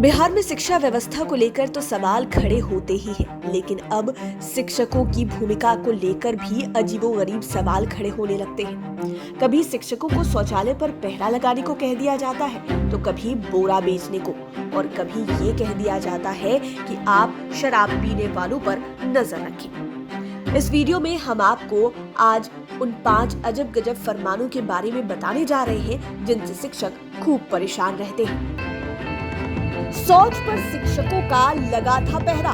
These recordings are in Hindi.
बिहार में शिक्षा व्यवस्था को लेकर तो सवाल खड़े होते ही हैं, लेकिन अब शिक्षकों की भूमिका को लेकर भी अजीबोगरीब सवाल खड़े होने लगते हैं। कभी शिक्षकों को शौचालय पर पहरा लगाने को कह दिया जाता है, तो कभी बोरा बेचने को, और कभी ये कह दिया जाता है कि आप शराब पीने वालों पर नजर रखें। इस वीडियो में हम आपको आज उन 5 अजब गजब फरमानों के बारे में बताने जा रहे हैं जिनसे शिक्षक खूब परेशान रहते हैं। शौच पर शिक्षकों का लगा था पहरा।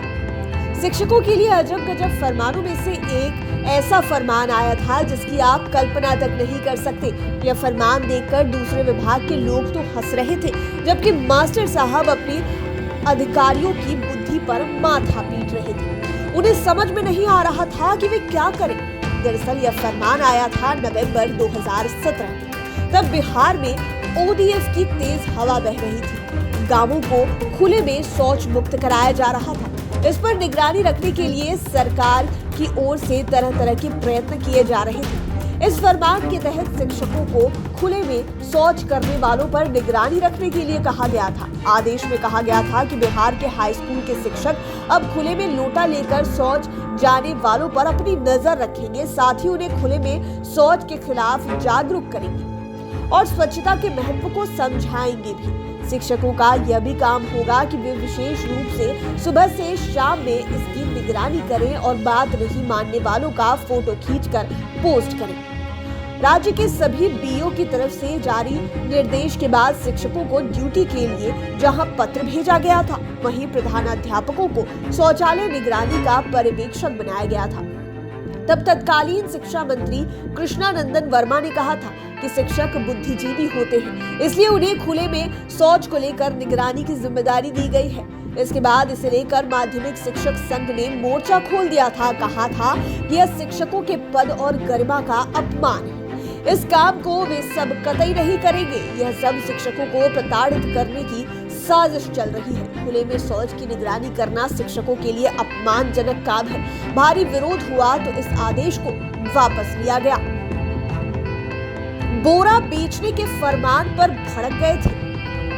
शिक्षकों के लिए अजब गजब फरमानों में से एक ऐसा फरमान आया था जिसकी आप कल्पना तक नहीं कर सकते। यह फरमान देखकर दूसरे विभाग के लोग तो हंस रहे थे, जबकि मास्टर साहब अपने अधिकारियों की बुद्धि पर माथा पीट रहे थे। उन्हें समझ में नहीं आ रहा था कि वे क्या करें। दरअसल यह फरमान आया था नवंबर 2017 में। तब बिहार में ओडीएफ की तेज हवा बह रही थी। गांवों को खुले में शौच मुक्त कराया जा रहा था। इस पर निगरानी रखने के लिए सरकार की ओर से तरह तरह के प्रयत्न किए जा रहे थे। इस फरमान के तहत शिक्षकों को खुले में शौच करने वालों पर निगरानी रखने के लिए कहा गया था। आदेश में कहा गया था कि बिहार के हाई स्कूल के शिक्षक अब खुले में लोटा लेकर शौच जाने वालों पर अपनी नजर रखेंगे, साथ ही उन्हें खुले में शौच के खिलाफ जागरूक करेंगे और स्वच्छता के महत्व को समझाएंगे भी। शिक्षकों का यह भी काम होगा कि वे विशेष रूप से सुबह से शाम में इसकी निगरानी करें और बात नहीं मानने वालों का फोटो खींचकर पोस्ट करें। राज्य के सभी बीओ की तरफ से जारी निर्देश के बाद शिक्षकों को ड्यूटी के लिए जहां पत्र भेजा गया था, वहीं प्रधानाध्यापकों को शौचालय निगरानी का पर्यवेक्षक बनाया गया था। तब तत्कालीन शिक्षा मंत्री कृष्णानंदन वर्मा ने कहा था कि शिक्षक बुद्धिजीवी होते हैं, इसलिए उन्हें खुले में शौच को लेकर निगरानी की जिम्मेदारी दी गई है। इसके बाद इसे लेकर माध्यमिक शिक्षक संघ ने मोर्चा खोल दिया था। कहा था कि यह शिक्षकों के पद और गरिमा का अपमान है। इस काम को वे सब कतई नहीं करेंगे। यह सब शिक्षकों को प्रताड़ित करने की साजिश चल रही है। खुले में शौच की निगरानी करना शिक्षकों के लिए अपमानजनक काम है। भारी विरोध हुआ तो इस आदेश को वापस लिया गया। बोरा बेचने के फरमान पर भड़क गए थे।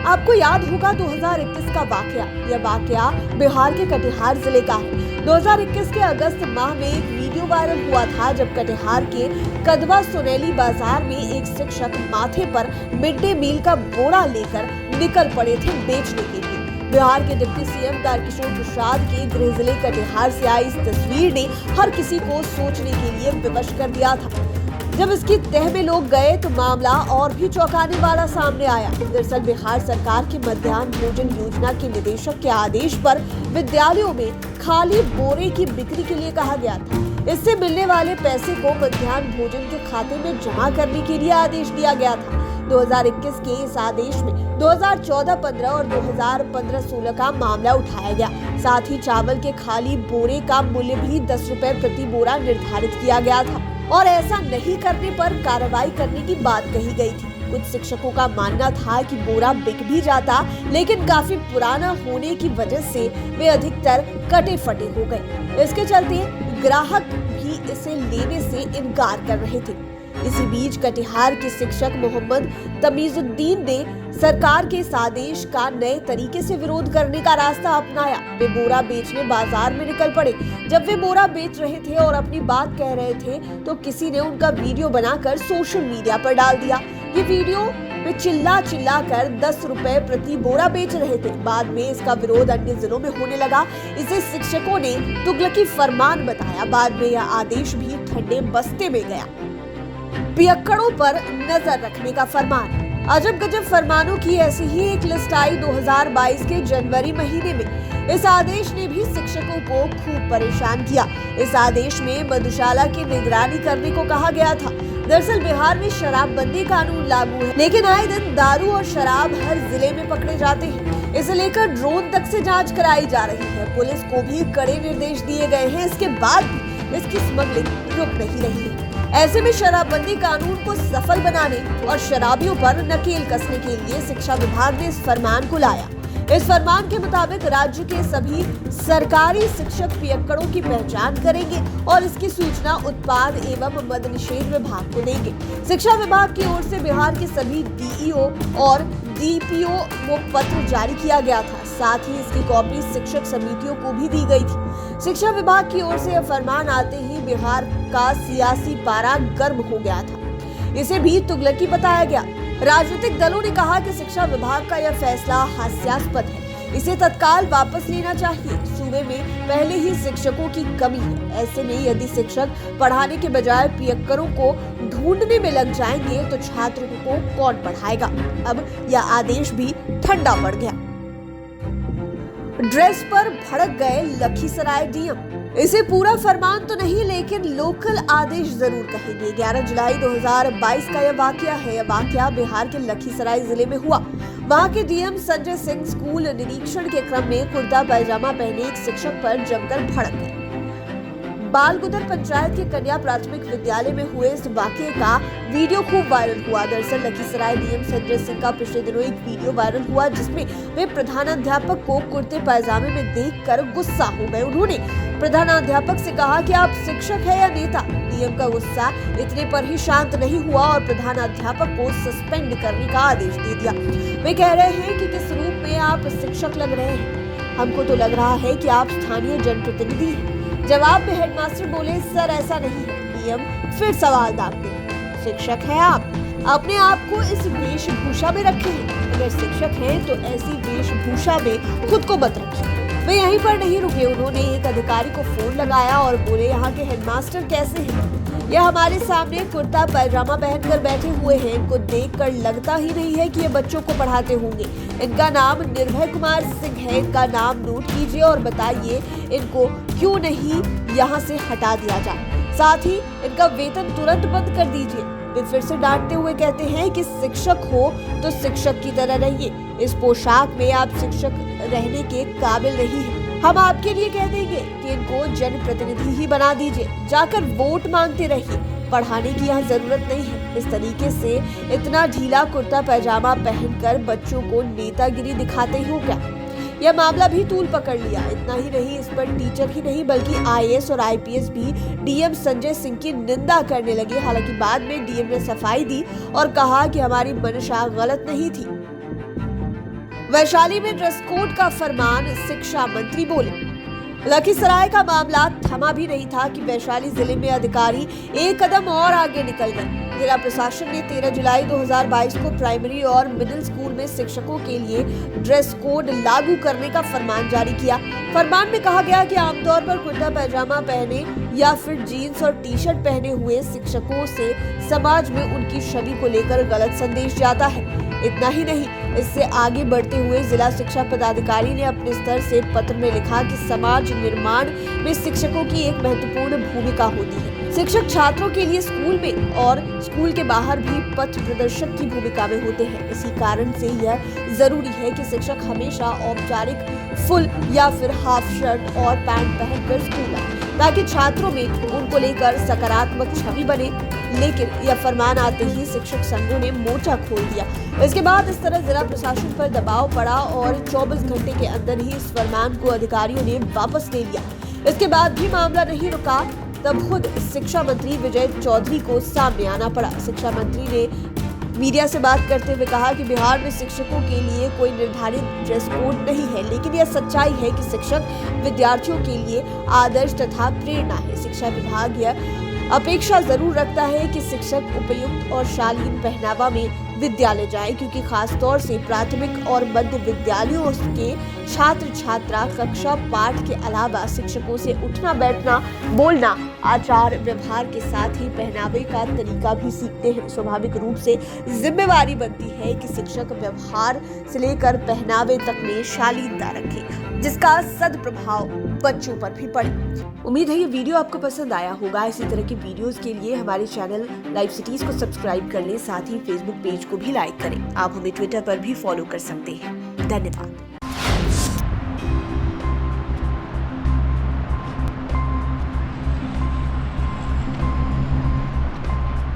आपको याद होगा 2021 का वाकया। यह वाकया बिहार के कटिहार जिले का है। 2021 के अगस्त माह में एक वीडियो वायरल हुआ था जब कटिहार के कदवा सोनेली बाजार में एक शिक्षक माथे पर मिड डे मील का बोरा लेकर निकल पड़े थे बेचने के लिए। बिहार के डिप्टी सीएम तारकिशोर प्रसाद के गृह जिले कटिहार से आई इस तस्वीर ने हर किसी को सोचने के लिए विवश कर दिया था। जब इसकी तह में लोग गए तो मामला और भी चौंकाने वाला सामने आया। दरअसल बिहार सरकार की मध्याह्न भोजन योजना के निदेशक के आदेश पर विद्यालयों में खाली बोरे की बिक्री के लिए कहा गया था। इससे मिलने वाले पैसे को मध्याह्न भोजन के खाते में जमा करने के लिए आदेश दिया गया था। 2021 के इस आदेश में 2014-15 और 2015-16 का मामला उठाया गया। साथ ही चावल के खाली बोरे का मूल्य भी 10 रुपए प्रति बोरा निर्धारित किया गया था और ऐसा नहीं करने पर कार्रवाई करने की बात कही गई थी। कुछ शिक्षकों का मानना था कि बोरा बिक भी जाता, लेकिन काफी पुराना होने की वजह से वे अधिकतर कटे फटे हो गए। इसके चलते ग्राहक भी इसे लेने से इनकार कर रहे थे। इसी बीच कटिहार के शिक्षक मोहम्मद तमीजुद्दीन ने सरकार के इस आदेश का नए तरीके से विरोध करने का रास्ता अपनाया। वे बोरा बेचने बाजार में निकल पड़े। जब वे बोरा बेच रहे थे और अपनी बात कह रहे थे तो किसी ने उनका वीडियो बनाकर सोशल मीडिया पर डाल दिया। ये वीडियो वे चिल्ला कर 10 रुपए प्रति बोरा बेच रहे थे। बाद में इसका विरोध अन्य जिलों में होने लगा। इसे शिक्षकों ने तुगलकी फरमान बताया। बाद में यह आदेश भी ठंडे बस्ते में गया। पियक्कड़ों पर नजर रखने का फरमान। अजब गजब फरमानों की ऐसी ही एक लिस्ट आई 2022 के जनवरी महीने में। इस आदेश ने भी शिक्षकों को खूब परेशान किया। इस आदेश में मधुशाला की निगरानी करने को कहा गया था। दरअसल बिहार में शराबबंदी कानून लागू है, लेकिन आए दिन दारू और शराब हर जिले में पकड़े जाते हैं। इसे लेकर ड्रोन तक से जांच कराई जा रही है। पुलिस को भी कड़े निर्देश दिए गए हैं। इसके बाद भी इसकी स्मगलिंग रुक नहीं रही है। ऐसे में शराबबंदी कानून को सफल बनाने और शराबियों पर नकेल कसने के लिए शिक्षा विभाग ने इस फरमान को लाया। इस फरमान के मुताबिक राज्य के सभी सरकारी शिक्षक पियक्कड़ों की पहचान करेंगे और इसकी सूचना उत्पाद एवं मद निषेध विभाग को देंगे। शिक्षा विभाग की ओर से बिहार के सभी डीईओ और डीपीओ को पत्र जारी किया गया था। साथ ही इसकी कॉपी शिक्षक समितियों को भी दी गई थी। शिक्षा विभाग की ओर से यह फरमान आते ही बिहार का सियासी पारा गर्म हो गया था। इसे भी तुगलकी बताया गया। राजनीतिक दलों ने कहा कि शिक्षा विभाग का यह फैसला हास्यास्पद है, इसे तत्काल वापस लेना चाहिए। सूबे में पहले ही शिक्षकों की कमी है, ऐसे में यदि शिक्षक पढ़ाने के बजाय पियक्करों को ढूंढने में लग जाएंगे तो छात्रों को कौन पढ़ाएगा। अब यह आदेश भी ठंडा पड़ गया। ड्रेस पर भड़क गए लखीसराय डीएम। इसे पूरा फरमान तो नहीं लेकिन लोकल आदेश जरूर कहेंगे। 11 जुलाई 2022 का यह वाकया है। यह वाकया बिहार के लखीसराय जिले में हुआ। वहां के डीएम संजय सिंह स्कूल निरीक्षण के क्रम में कुर्ता पैजामा पहने एक शिक्षक पर जमकर भड़क गए। बालगुदर पंचायत के कन्या प्राथमिक विद्यालय में हुए इस वाकये का वीडियो खूब वायरल हुआ। दरअसल लखीसराय डीएम संजय सिंह का पिछले दिनों एक वीडियो वायरल हुआ जिसमें वे प्रधानाध्यापक को कुर्ते पैजामे में देखकर गुस्सा हो गए। उन्होंने प्रधानाध्यापक से कहा कि आप शिक्षक है या नेता। डीएम का गुस्सा इतने पर ही शांत नहीं हुआ और प्रधानाध्यापक को सस्पेंड करने का आदेश दे दिया। वे कह रहे हैं कि किस रूप में आप शिक्षक लग रहे हैं, हमको तो लग रहा है कि आप स्थानीय जनप्रतिनिधि हैं। जवाब में हेडमास्टर बोले, सर ऐसा नहीं है। डीएम फिर सवाल दागते हैं, शिक्षक है आप, अपने आप को इस वेशभूषा में रखे हैं। अगर शिक्षक हैं तो ऐसी वेशभूषा में खुद को मत रखिए। वे यहीं पर नहीं रुके, उन्होंने एक अधिकारी को फोन लगाया और बोले, यहाँ के हेडमास्टर कैसे हैं? यह हमारे सामने कुर्ता पैजामा पहनकर बैठे हुए हैं। इनको देखकर लगता ही नहीं है कि ये बच्चों को पढ़ाते होंगे। इनका नाम निर्भय कुमार सिंह है। इनका नाम नोट कीजिए और बताइए इनको क्यों नहीं यहाँ से हटा दिया जाए। साथ ही इनका वेतन तुरंत बंद कर दीजिए। वे फिर से डांटते हुए कहते हैं कि शिक्षक हो तो शिक्षक की तरह रहिए। इस पोशाक में आप शिक्षक रहने के काबिल नहीं हैं। हम आपके लिए कह देंगे कि इनको जनप्रतिनिधि ही बना दीजिए। जाकर वोट मांगते रहिए, पढ़ाने की यहाँ जरूरत नहीं है। इस तरीके से इतना ढीला कुर्ता पैजामा पहनकर बच्चों को नेतागिरी दिखाते हो क्या? यह मामला भी तूल पकड़ लिया। इतना ही नहीं, इस पर टीचर ही नहीं बल्कि आईएएस और आईपीएस भी डीएम संजय सिंह की निंदा करने लगे। हालांकि बाद में डीएम ने सफाई दी और कहा कि हमारी मंशा गलत नहीं थी। वैशाली में ड्रेस कोड का फरमान, शिक्षा मंत्री बोले। लखीसराय का मामला थमा भी नहीं था कि वैशाली जिले में अधिकारी एक कदम और आगे निकल गए। जिला प्रशासन ने 13 जुलाई 2022 को प्राइमरी और मिडिल स्कूल में शिक्षकों के लिए ड्रेस कोड लागू करने का फरमान जारी किया। फरमान में कहा गया कि आमतौर पर कुर्ता पैजामा पहने या फिर जीन्स और टी शर्ट पहने हुए शिक्षकों से समाज में उनकी छवि को लेकर गलत संदेश जाता है। इतना ही नहीं, इससे आगे बढ़ते हुए जिला शिक्षा पदाधिकारी ने अपने स्तर से पत्र में लिखा कि समाज निर्माण में शिक्षकों की एक महत्वपूर्ण भूमिका होती है। शिक्षक छात्रों के लिए स्कूल में और स्कूल के बाहर भी पथ प्रदर्शक की भूमिका में होते हैं। इसी कारण से यह जरूरी है कि शिक्षक हमेशा औपचारिक फुल या फिर हाफ शर्ट और पैंट पहनकर स्कूल आए ताकि छात्रों में उनको लेकर सकारात्मक छवि बने। लेकिन यह फरमान आते ही शिक्षक संघों ने मोर्चा खोल दिया। इसके बाद इस तरह जिला प्रशासन पर दबाव पड़ा और 24 घंटे के अंदर ही इस फरमान को अधिकारियों ने वापस ले लिया। इसके बाद भी मामला नहीं रुका, तब खुद शिक्षा मंत्री विजय चौधरी को सामने आना पड़ा। शिक्षा मंत्री ने मीडिया से बात करते हुए कहा कि बिहार में शिक्षकों के लिए कोई निर्धारित ड्रेस कोड नहीं है, लेकिन यह सच्चाई है कि शिक्षक विद्यार्थियों के लिए आदर्श तथा प्रेरणा है। शिक्षा विभाग यह अपेक्षा जरूर रखता है कि शिक्षक उपयुक्त और शालीन पहनावा में विद्यालय जाए, क्योंकि खासतौर से प्राथमिक और मध्य विद्यालयों के छात्र छात्रा कक्षा पाठ के अलावा शिक्षकों से उठना बैठना, बोलना, आचार व्यवहार के साथ ही पहनावे का तरीका भी सीखते हैं। स्वाभाविक रूप से जिम्मेवारी बनती है कि शिक्षक व्यवहार से लेकर पहनावे तक में शालीनता रखे, जिसका सदप्रभाव बच्चों पर भी पड़े। उम्मीद है ये वीडियो आपको पसंद आया होगा। इसी तरह की वीडियोस के लिए हमारे चैनल लाइव सिटीज को सब्सक्राइब कर लें, साथ ही फेसबुक पेज को भी लाइक करें। आप हमें ट्विटर पर भी फॉलो कर सकते हैं। धन्यवाद।